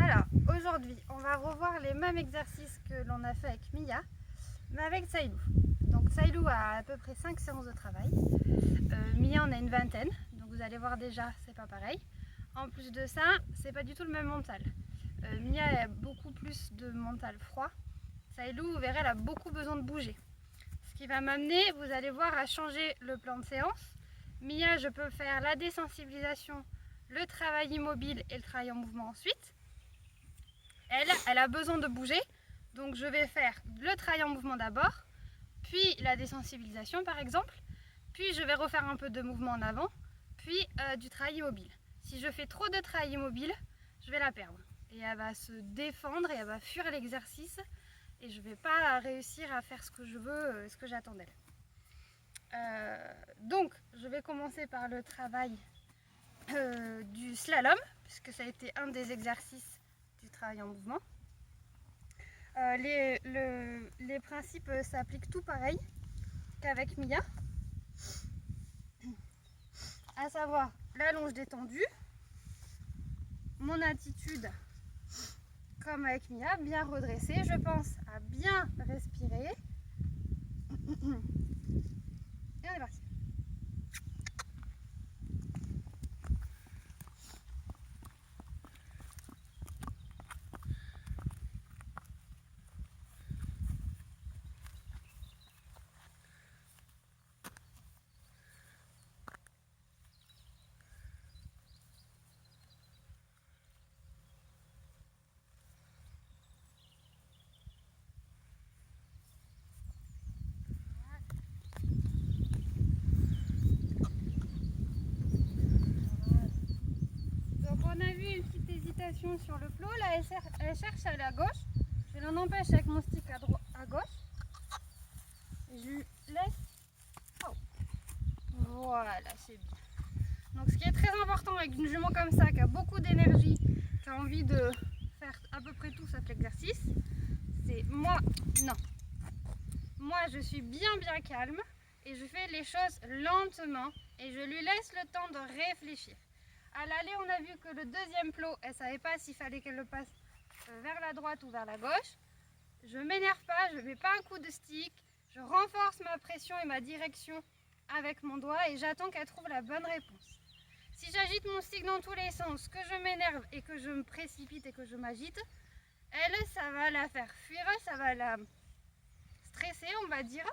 Alors, aujourd'hui, on va revoir les mêmes exercices que l'on a fait avec Mia, mais avec Tsailou. Donc Tsailou a à peu près 5 séances de travail. Mia en a une vingtaine, donc vous allez voir déjà, c'est pas pareil. En plus de ça, c'est pas du tout le même mental. Mia a beaucoup plus de mental froid. Tsailou, vous verrez, elle a beaucoup besoin de bouger. Ce qui va m'amener, vous allez voir, à changer le plan de séance. Mia, je peux faire la désensibilisation, le travail immobile et le travail en mouvement ensuite. Elle a besoin de bouger, donc je vais faire le travail en mouvement d'abord, puis la désensibilisation par exemple, puis je vais refaire un peu de mouvement en avant, puis du travail immobile. Si je fais trop de travail immobile, je vais la perdre. Et elle va se défendre et elle va fuir l'exercice et je ne vais pas réussir à faire ce que je veux, ce que j'attends d'elle. Donc je vais commencer par le travail du slalom, puisque ça a été un des exercices du travail en mouvement. Les principes s'appliquent tout pareil qu'avec Mia, à savoir la longe détendue, mon attitude comme avec Mia, bien redressée, je pense à bien respirer. Et on est parti. Donc on a vu une petite hésitation sur le flot, là elle cherche à aller à gauche, je l'en empêche avec mon stick à gauche, et je lui laisse, oh. Voilà, c'est bien. Donc ce qui est très important avec une jument comme ça, qui a beaucoup d'énergie, qui a envie de faire à peu près tout sauf l'exercice, c'est moi, non. Moi je suis bien calme et je fais les choses lentement et je lui laisse le temps de réfléchir. À l'aller, on a vu que le deuxième plot, elle ne savait pas s'il fallait qu'elle le passe vers la droite ou vers la gauche. Je ne m'énerve pas, je ne mets pas un coup de stick, je renforce ma pression et ma direction avec mon doigt et j'attends qu'elle trouve la bonne réponse. Si j'agite mon stick dans tous les sens, que je m'énerve et que je me précipite et que je m'agite, elle, ça va la faire fuir, ça va la stresser, on va dire.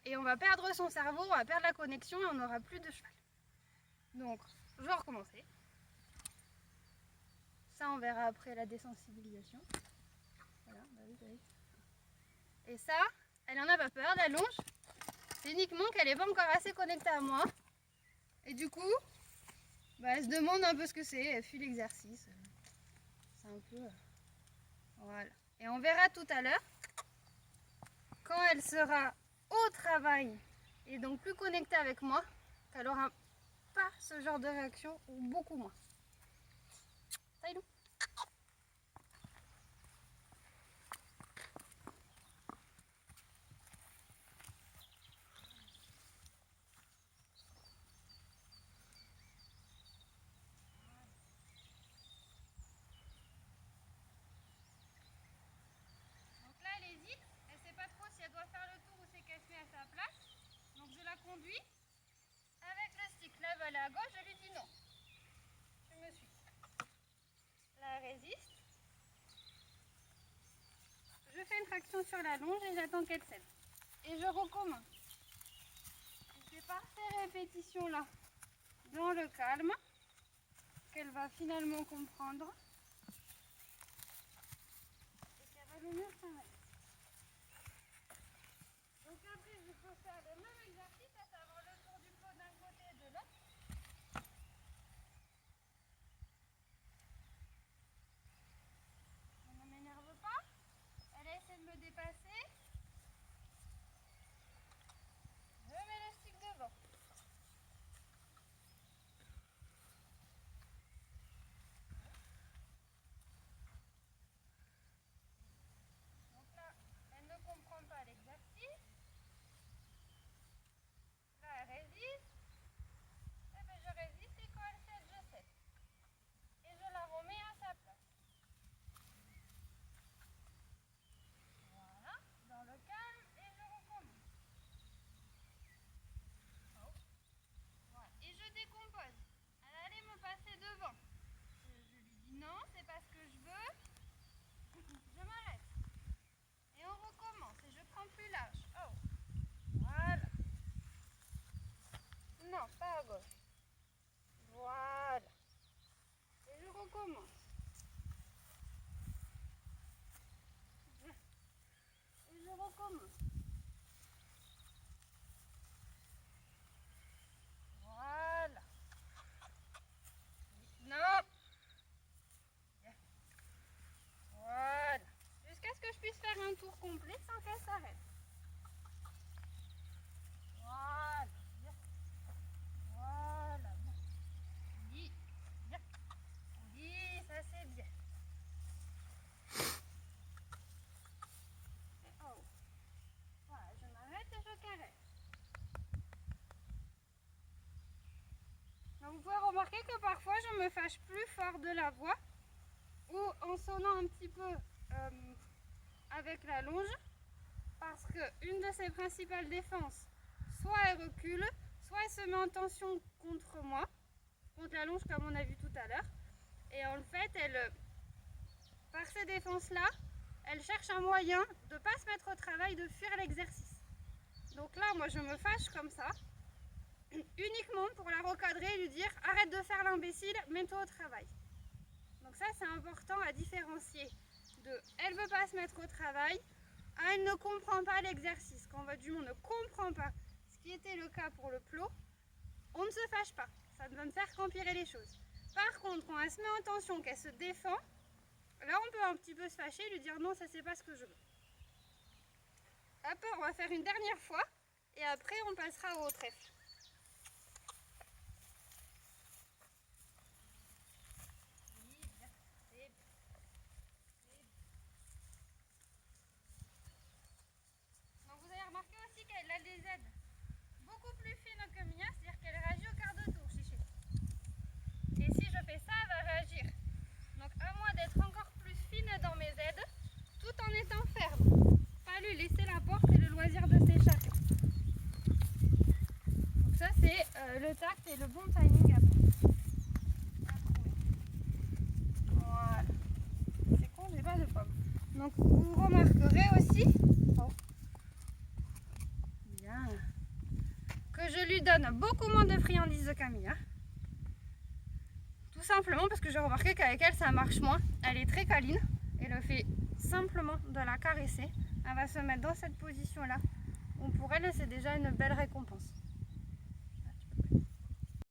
Et on va perdre son cerveau, on va perdre la connexion et on n'aura plus de cheval. Donc, je vais recommencer. Ça, on verra après la désensibilisation. Voilà, bah oui, bah oui. Et ça, elle en a pas peur, la longe. C'est uniquement qu'elle n'est pas encore assez connectée à moi. Et du coup, bah, elle se demande un peu ce que c'est. Elle fuit l'exercice. C'est un peu... Voilà. Et on verra tout à l'heure, quand elle sera au travail et donc plus connectée avec moi, qu'elle aura pas ce genre de réaction ou beaucoup moins. Taïlou. Donc là elle hésite, elle sait pas trop si elle doit faire le tour ou c'est qu'elle se met à sa place. Donc je la conduis avec le stick. Là elle va aller à gauche, je lui dis non. Tu me suis. Là elle résiste. Je fais une traction sur la longe et j'attends qu'elle cède. Et je recommence. C'est par ces répétitions là, dans le calme, qu'elle va finalement comprendre et qu'elle va venir s'arrêter. Donc après je peux faire le même exercice, à savoir le tour du flot d'un côté et de l'autre. On ne m'énerve pas. Elle essaie de me dépasser. Je mets le stick devant. Donc recommence. Et je recommence. Voilà. Non. Voilà. Jusqu'à ce que je puisse faire un tour complet sans qu'elle s'arrête. Voilà. Voilà. Oui. Bien. Oui, ça c'est bien. Et oh. Voilà, je m'arrête et je caresse. Donc vous pouvez remarquer que parfois je me fâche plus fort de la voix ou en sonnant un petit peu avec la longe, parce qu'une de ses principales défenses, soit elle recule, soit elle se met en tension contre moi, contre la longe comme on a vu tout à l'heure. Et en fait, par ces défenses-là, elle cherche un moyen de ne pas se mettre au travail, de fuir l'exercice. Donc là, moi je me fâche comme ça, uniquement pour la recadrer et lui dire arrête de faire l'imbécile, mets-toi au travail. Donc ça c'est important à différencier de elle veut pas se mettre au travail à elle ne comprend pas l'exercice. Quand votre jument ne comprend pas, ce qui était le cas pour le plot, on ne se fâche pas, ça ne va me faire qu'empirer les choses. Par contre, quand elle se met en tension, qu'elle se défend, là on peut un petit peu se fâcher et lui dire non, ça c'est pas ce que je veux. Après on va faire une dernière fois et après on passera au trèfle. Remarquez aussi qu'elle a des aides beaucoup plus fines que Mia, c'est-à-dire qu'elle réagit au quart de tour, Chichi. Et si je fais ça, elle va réagir. Donc à moi d'être encore plus fine dans mes aides, tout en étant ferme. Pas lui laisser la porte et le loisir de s'échapper. Donc ça c'est le tact et le bon timing à prendre. Voilà. C'est con, j'ai pas de pomme. Donc vous remarquerez aussi... Oh. Que je lui donne beaucoup moins de friandises de Camilla. Tout simplement parce que j'ai remarqué qu'avec elle ça marche moins. Elle est très câline et le fait simplement de la caresser, elle va se mettre dans cette position là. Pour elle c'est déjà une belle récompense.